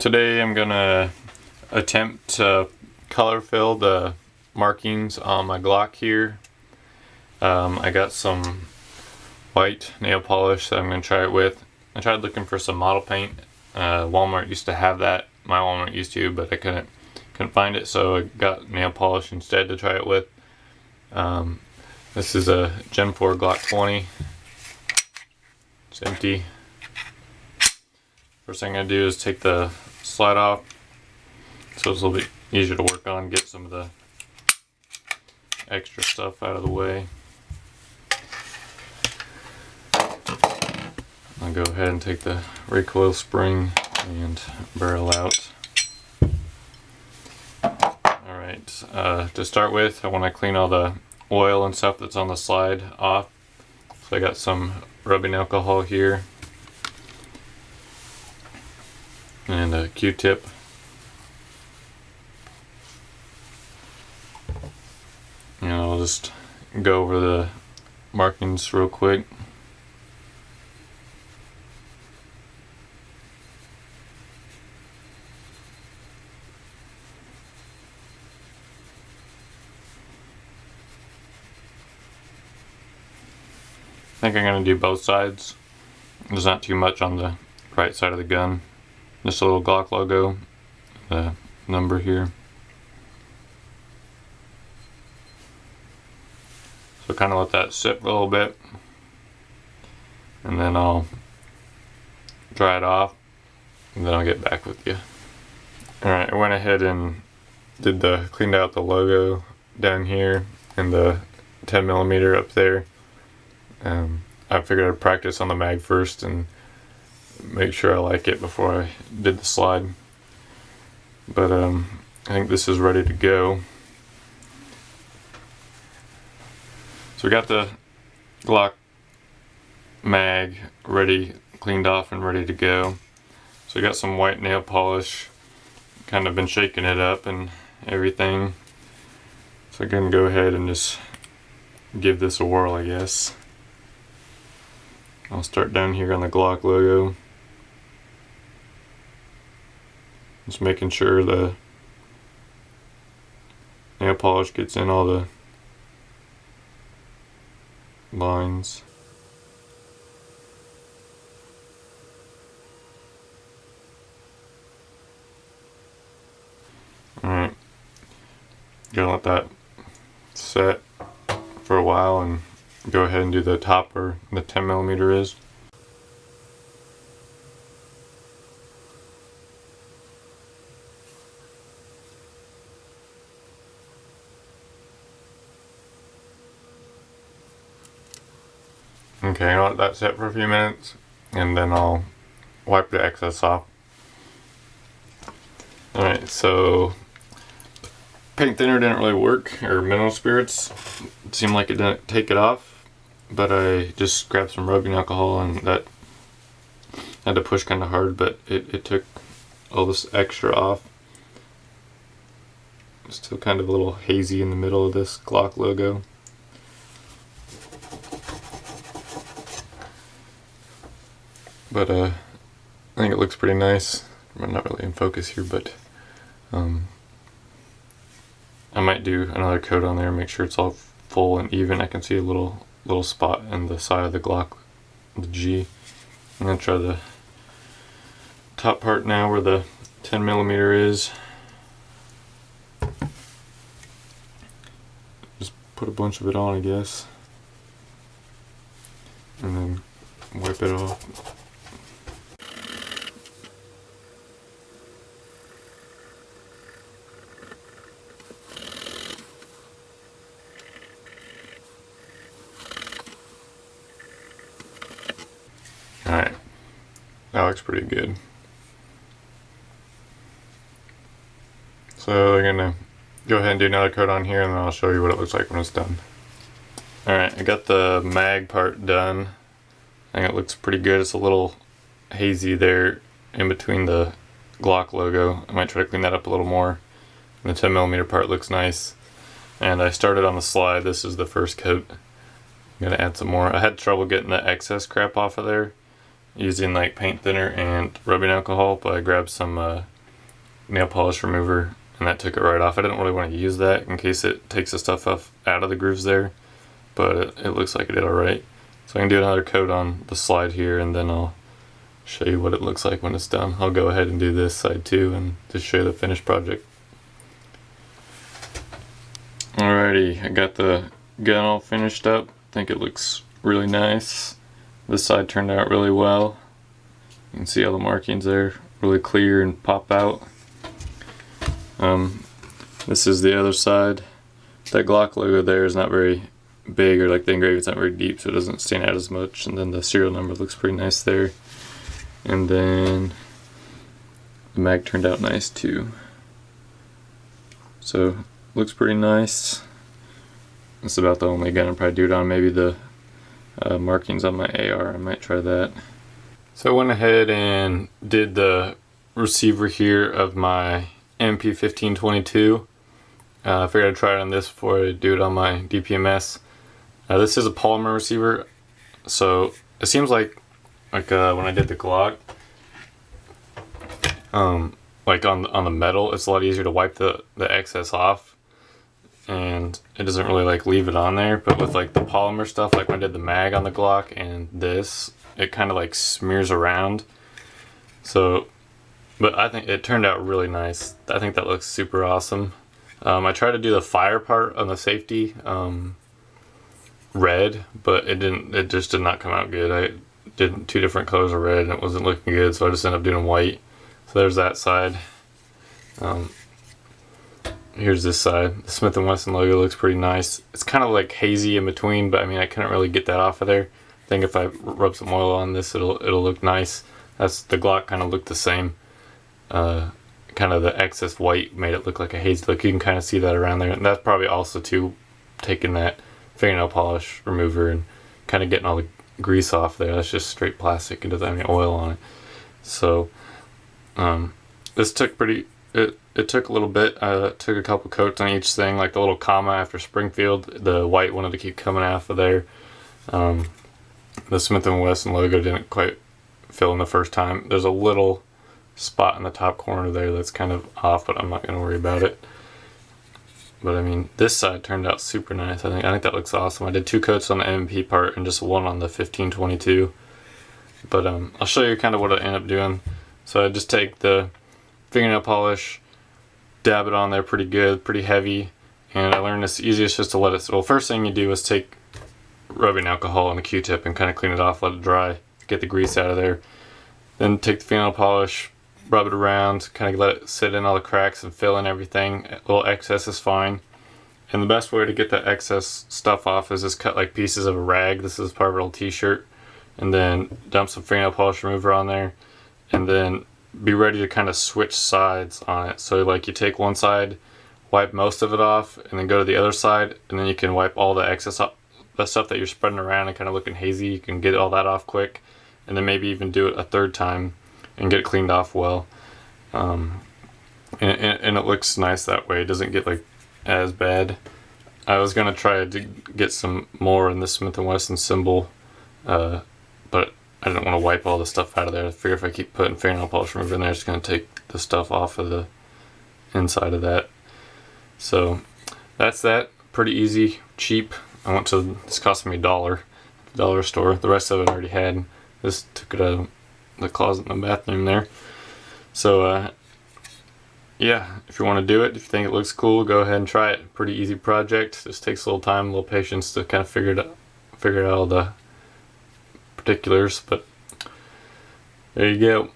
Today I'm gonna attempt to color fill the markings on my Glock here. I got some white nail polish that I'm gonna try it with. I tried looking for some model paint. Walmart used to have that. My Walmart used to, but I couldn't find it, so I got nail polish instead to try it with. This is a Gen 4 Glock 20. It's empty. First thing I do is take the slide off so it's a little bit easier to work on, get some of the extra stuff out of the way. I'll go ahead and take the recoil spring and barrel out. Alright, to start with, I want to clean all the oil and stuff that's on the slide off. So I got some rubbing alcohol here and a Q-tip. And I'll just go over the markings real quick. I think I'm going to do both sides. There's not too much on the right side of the gun. Just a little Glock logo, the number here. So kind of let that sit for a little bit, and then I'll dry it off, and then I'll get back with you. Alright, I went ahead and cleaned out the logo down here and the 10mm up there. I figured I'd practice on the mag first and make sure I like it before I did the slide. But I think this is ready to go. So we got the Glock mag ready, cleaned off and ready to go. So we got some white nail polish, kind of been shaking it up and everything. So I can go ahead and just give this a whirl, I guess. I'll start down here on the Glock logo. Just making sure the nail polish gets in all the lines. Alright, gonna let that set for a while and go ahead and do the top where the 10mm is. Okay, I'll let that set for a few minutes and then I'll wipe the excess off. Alright, so paint thinner didn't really work, or mineral spirits. It seemed like it didn't take it off, but I just grabbed some rubbing alcohol and that had to push kind of hard, but it took all this extra off. Still kind of a little hazy in the middle of this Glock logo. But I think it looks pretty nice. I'm not really in focus here, but I might do another coat on there, make sure it's all full and even. I can see a little spot in the side of the Glock, the G. I'm gonna try the top part now where the 10mm is. Just put a bunch of it on, I guess, and then wipe it off. Alright, that looks pretty good. So I'm gonna go ahead and do another coat on here and then I'll show you what it looks like when it's done. Alright, I got the mag part done. I think it looks pretty good. It's a little hazy there in between the Glock logo. I might try to clean that up a little more. And the 10mm part looks nice. And I started on the slide. This is the first coat. I'm gonna add some more. I had trouble getting the excess crap off of there using like paint thinner and rubbing alcohol, but I grabbed some nail polish remover, and that took it right off. I didn't really want to use that in case it takes the stuff off out of the grooves there, but it looks like it did alright. So I can do another coat on the slide here, and then I'll show you what it looks like when it's done. I'll go ahead and do this side too and just show you the finished project. Alrighty, I got the gun all finished up. I think it looks really nice. This side turned out really well. You can see all the markings there, really clear and pop out. This is the other side. That Glock logo there is not very big, or like the engraving's not very deep, so it doesn't stand out as much. And then the serial number looks pretty nice there. And then the mag turned out nice too. So looks pretty nice. That's about the only gun I'll probably do it on. Maybe the markings on my AR, I might try that. So I went ahead and did the receiver here of my MP1522. I figured I'd try it on this before I do it on my DPMS. This is a polymer receiver, so it seems like when I did the Glock, like on the metal, it's a lot easier to wipe the excess off, and it doesn't really like leave it on there. But with like the polymer stuff, like when I did the mag on the Glock and this, it kind of like smears around. So, but I think it turned out really nice. I think that looks super awesome. I tried to do the fire part on the safety red, but it just did not come out good. I did 2 different colors of red and it wasn't looking good, so I just ended up doing white. So there's that side. Here's this side. The Smith & Wesson logo looks pretty nice. It's kind of like hazy in between, but I mean I couldn't really get that off of there. I think if I rub some oil on this, it'll look nice. That's the Glock kind of looked the same. Kind of the excess white made it look like a hazy look. You can kind of see that around there, and that's probably also too taking that fingernail polish remover and kind of getting all the grease off there. That's just straight plastic. It doesn't have any oil on it. So this took it took a little bit. Took a couple coats on each thing, like the little comma after Springfield. The white wanted to keep coming off of there. The Smith & Wesson logo didn't quite fill in the first time. There's a little spot in the top corner there that's kind of off, but I'm not going to worry about it. But I mean, this side turned out super nice. I think that looks awesome. I did 2 coats on the MP part and just 1 on the 1522. But I'll show you kind of what I end up doing. So I just take the fingernail polish, dab it on there pretty good, pretty heavy, and I learned it's easiest just to let it. Well, first thing you do is take rubbing alcohol on a Q-tip and kind of clean it off, let it dry, get the grease out of there. Then take the fingernail polish, rub it around, kind of let it sit in all the cracks and fill in everything. A little excess is fine. And the best way to get that excess stuff off is just cut like pieces of a rag. This is part of an old t-shirt. And then dump some fingernail polish remover on there. And then be ready to kind of switch sides on it. So like you take one side, wipe most of it off, and then go to the other side, and then you can wipe all the excess off, the stuff that you're spreading around and kind of looking hazy. You can get all that off quick. And then maybe even do it a 3rd time and get it cleaned off well. And it looks nice that way. It doesn't get like as bad. I was gonna try to get some more in the Smith & Wesson symbol, but I didn't want to wipe all the stuff out of there. I figure if I keep putting fingernail polish remover in there, it's gonna take the stuff off of the inside of that. So that's that. Pretty easy, cheap. This cost me $1 at the dollar store. The rest of it I already had. This took it out of the closet in the bathroom there. So yeah, if you want to do it, if you think it looks cool, go ahead and try it. Pretty easy project. Just takes a little time, a little patience to kind of figure out all the particulars, but there you go.